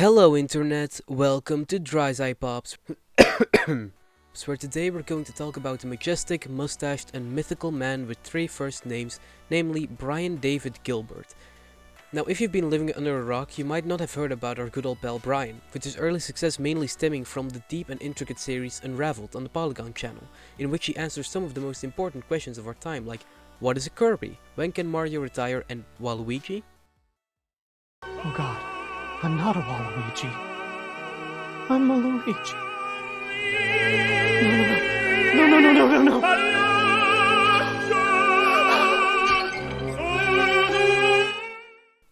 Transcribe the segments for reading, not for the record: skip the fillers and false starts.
Hello Internet, welcome to Driesipops, where today we're going to talk about a majestic, mustached and mythical man with three first names, namely Brian David Gilbert. Now if you've been living under a rock, you might not have heard about our good old pal Brian, with his early success mainly stemming from the deep and intricate series Unraveled on the Polygon channel, in which he answers some of the most important questions of our time, like what is a Kirby, when can Mario retire, and Waluigi? Oh god, I'm not a Waluigi. I'm a Luigi. No.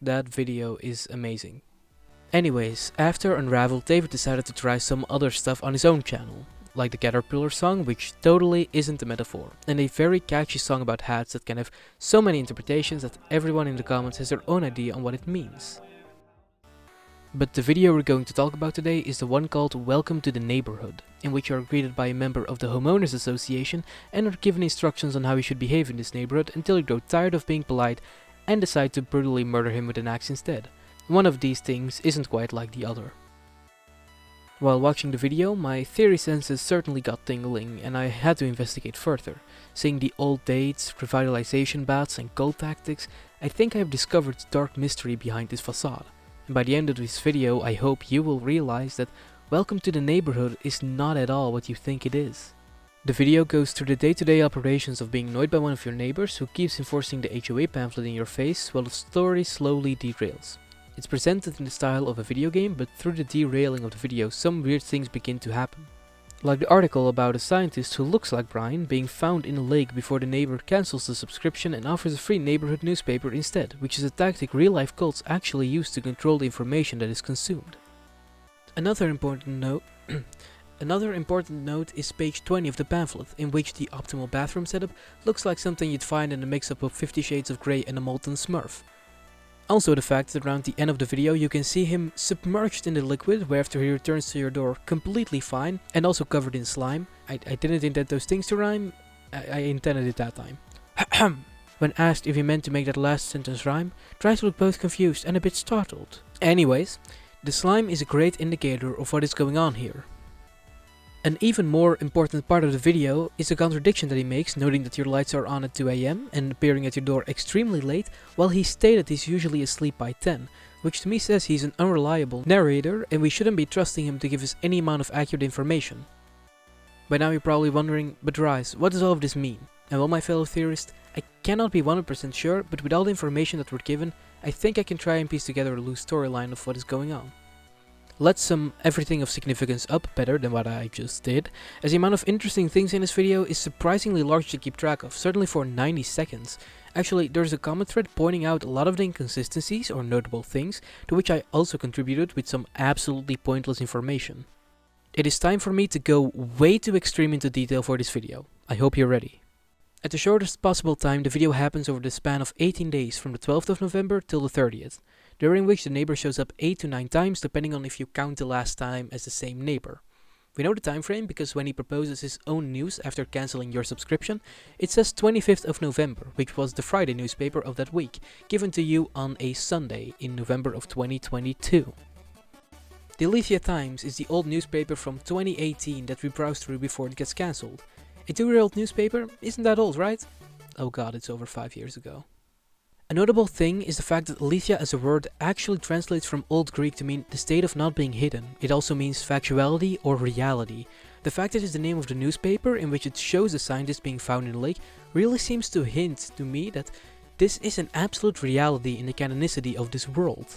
That video is amazing. Anyways, after Unraveled, David decided to try some other stuff on his own channel, like the Caterpillar song, which totally isn't a metaphor, and a very catchy song about hats that can have so many interpretations that everyone in the comments has their own idea on what it means. But the video we're going to talk about today is the one called Welcome to the Neighborhood, in which you are greeted by a member of the Homeowners Association and are given instructions on how you should behave in this neighborhood until you grow tired of being polite and decide to brutally murder him with an axe instead. One of these things isn't quite like the other. While watching the video, my theory senses certainly got tingling and I had to investigate further. Seeing the old dates, revitalization baths and cult tactics, I think I have discovered the dark mystery behind this facade. And by the end of this video, I hope you will realize that Welcome to the Neighborhood is not at all what you think it is. The video goes through the day-to-day operations of being annoyed by one of your neighbors who keeps enforcing the HOA pamphlet in your face while the story slowly derails. It's presented in the style of a video game, but through the derailing of the video some weird things begin to happen. Like the article about a scientist who looks like Brian being found in a lake before the neighbor cancels the subscription and offers a free neighborhood newspaper instead, which is a tactic real-life cults actually use to control the information that is consumed. Another important note is page 20 of the pamphlet, in which the optimal bathroom setup looks like something you'd find in a mix-up of 50 Shades of Grey and a molten Smurf. Also the fact that around the end of the video you can see him submerged in the liquid, whereafter he returns to your door completely fine and also covered in slime. I didn't intend those things to rhyme, I intended it that time. When asked if he meant to make that last sentence rhyme, tries to look both confused and a bit startled. Anyways, the slime is a great indicator of what is going on here. An even more important part of the video is the contradiction that he makes, noting that your lights are on at 2 AM and appearing at your door extremely late, while he stated he's usually asleep by 10, which to me says he's an unreliable narrator and we shouldn't be trusting him to give us any amount of accurate information. By now you're probably wondering, but Rise, what does all of this mean? And well, my fellow theorist, I cannot be 100% sure, but with all the information that we're given, I think I can try and piece together a loose storyline of what is going on. Let's sum everything of significance up better than what I just did, as the amount of interesting things in this video is surprisingly large to keep track of, certainly for 90 seconds. Actually, there's a comment thread pointing out a lot of the inconsistencies or notable things, to which I also contributed with some absolutely pointless information. It is time for me to go way too extreme into detail for this video. I hope you're ready. At the shortest possible time, the video happens over the span of 18 days from the 12th of November till the 30th. During which the neighbor shows up 8 to 9 times, depending on if you count the last time as the same neighbor. We know the time frame because when he proposes his own news after cancelling your subscription, it says 25th of November, which was the Friday newspaper of that week, given to you on a Sunday in November of 2022. The Alethea Times is the old newspaper from 2018 that we browse through before it gets cancelled. A 2-year-old newspaper? Isn't that old, right? Oh god, it's over 5 years ago. A notable thing is the fact that Alethea as a word actually translates from Old Greek to mean the state of not being hidden. It also means factuality or reality. The fact that it is the name of the newspaper in which it shows the scientist being found in the lake really seems to hint to me that this is an absolute reality in the canonicity of this world.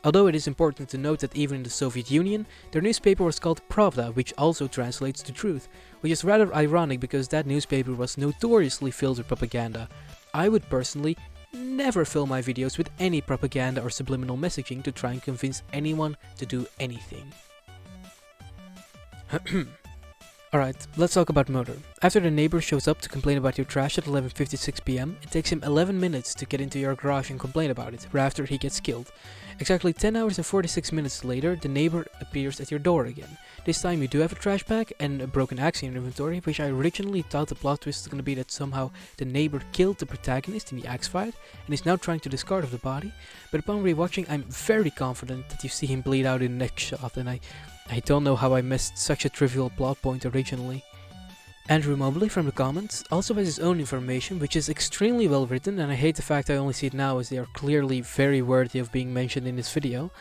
Although it is important to note that even in the Soviet Union, their newspaper was called Pravda, which also translates to truth, which is rather ironic because that newspaper was notoriously filled with propaganda. I would personally never fill my videos with any propaganda or subliminal messaging to try and convince anyone to do anything. Alright, let's talk about murder. After the neighbor shows up to complain about your trash at 11:56 PM, it takes him 11 minutes to get into your garage and complain about it, right after he gets killed. Exactly 10 hours and 46 minutes later, the neighbor appears at your door again. This time you do have a trash bag and a broken axe in your inventory, which I originally thought the plot twist was gonna be that somehow the neighbor killed the protagonist in the axe fight and is now trying to discard of the body, but upon rewatching I'm very confident that you see him bleed out in the next shot, and I don't know how I missed such a trivial plot point originally. Andrew Mobley from the comments also has his own information, which is extremely well written, and I hate the fact I only see it now as they are clearly very worthy of being mentioned in this video.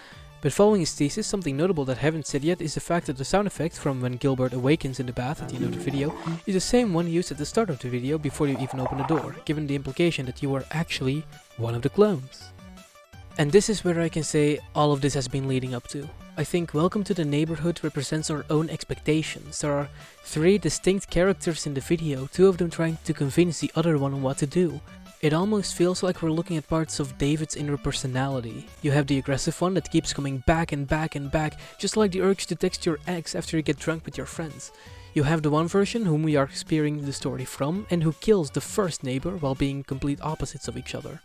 But following his thesis, something notable that I haven't said yet is the fact that the sound effect from when Gilbert awakens in the bath at the end of the video is the same one used at the start of the video before you even open the door, given the implication that you are actually one of the clones. And this is where I can say all of this has been leading up to. I think Welcome to the Neighborhood represents our own expectations. There are 3 distinct characters in the video, 2 of them trying to convince the other one on what to do. It almost feels like we're looking at parts of David's inner personality. You have the aggressive one that keeps coming back and back and back, just like the urge to text your ex after you get drunk with your friends. You have the one version whom we are hearing the story from, and who kills the first neighbor while being complete opposites of each other.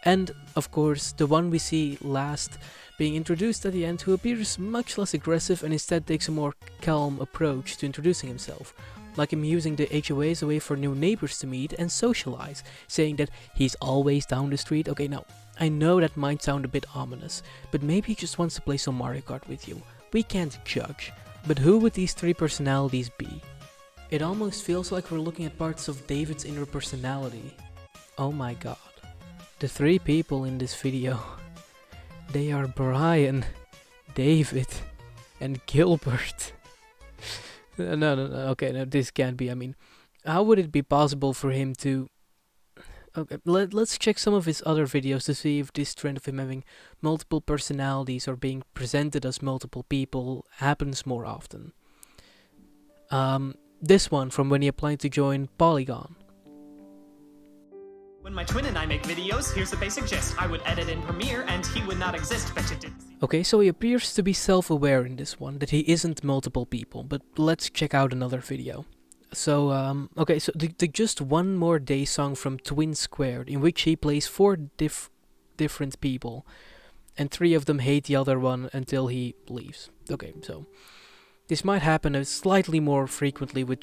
And, of course, the one we see last being introduced at the end, who appears much less aggressive and instead takes a more calm approach to introducing himself, like him using the HOA as a way for new neighbors to meet and socialize, saying that he's always down the street. Okay, now, I know that might sound a bit ominous, but maybe he just wants to play some Mario Kart with you. We can't judge, but who would these 3 personalities be? It almost feels like we're looking at parts of David's inner personality. Oh my god. The 3 people in this video, they are Brian, David, and Gilbert. No, okay, no, this can't be. I mean, how would it be possible for him to... Okay, let's check some of his other videos to see if this trend of him having multiple personalities or being presented as multiple people happens more often. This one from when he applied to join Polygon. When my twin and I make videos, here's the basic gist. I would edit in Premiere and he would not exist, bet you didn't see. Okay, so he appears to be self-aware in this one, that he isn't multiple people, but let's check out another video. So, okay, so the Just One More Day song from Twin Squared, in which he plays 4 different people, and 3 of them hate the other one until he leaves. Okay, so this might happen slightly more frequently with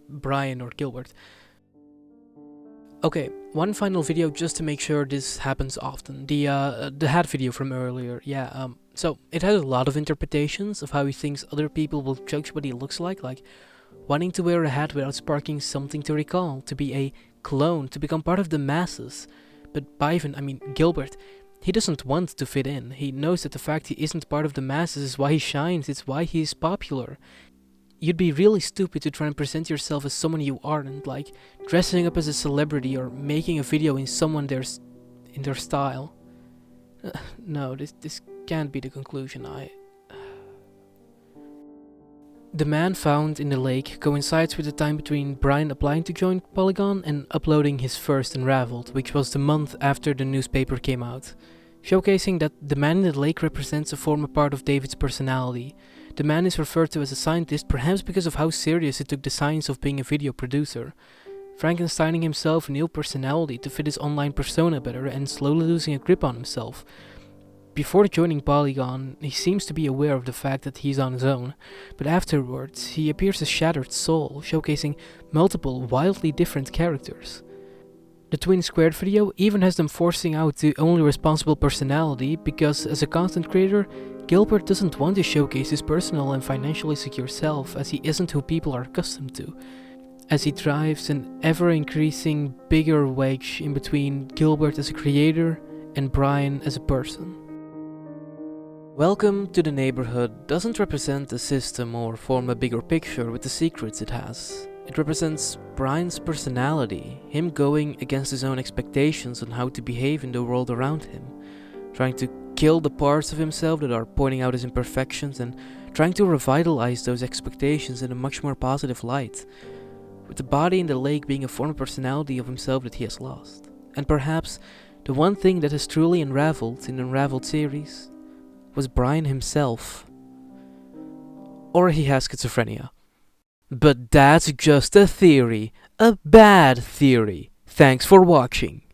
Brian or Gilbert. Okay, one final video just to make sure this happens often. The hat video from earlier, yeah, so it has a lot of interpretations of how he thinks other people will judge what he looks like wanting to wear a hat without sparking something to recall, to be a clone, to become part of the masses. But Gilbert, he doesn't want to fit in. He knows that the fact he isn't part of the masses is why he shines, it's why he is popular. You'd be really stupid to try and present yourself as someone you aren't, like dressing up as a celebrity or making a video in in their style. No, this can't be the conclusion. The man found in the lake coincides with the time between Brian applying to join Polygon and uploading his first Unraveled, which was the month after the newspaper came out, showcasing that the man in the lake represents a former part of David's personality. The man is referred to as a scientist, perhaps because of how serious he took the science of being a video producer, Frankensteining himself a new personality to fit his online persona better and slowly losing a grip on himself. Before joining Polygon, he seems to be aware of the fact that he's on his own, but afterwards he appears a shattered soul, showcasing multiple wildly different characters. The Twin Squared video even has them forcing out the only responsible personality because, as a content creator, Gilbert doesn't want to showcase his personal and financially secure self, as he isn't who people are accustomed to, as he drives an ever-increasing bigger wedge in between Gilbert as a creator and Brian as a person. Welcome to the Neighborhood doesn't represent a system or form a bigger picture with the secrets it has. It represents Brian's personality, him going against his own expectations on how to behave in the world around him, trying to kill the parts of himself that are pointing out his imperfections and trying to revitalize those expectations in a much more positive light, with the body in the lake being a former personality of himself that he has lost. And perhaps the one thing that has truly unraveled in the Unraveled series was Brian himself. Or he has schizophrenia. But that's just a theory. A bad theory. Thanks for watching.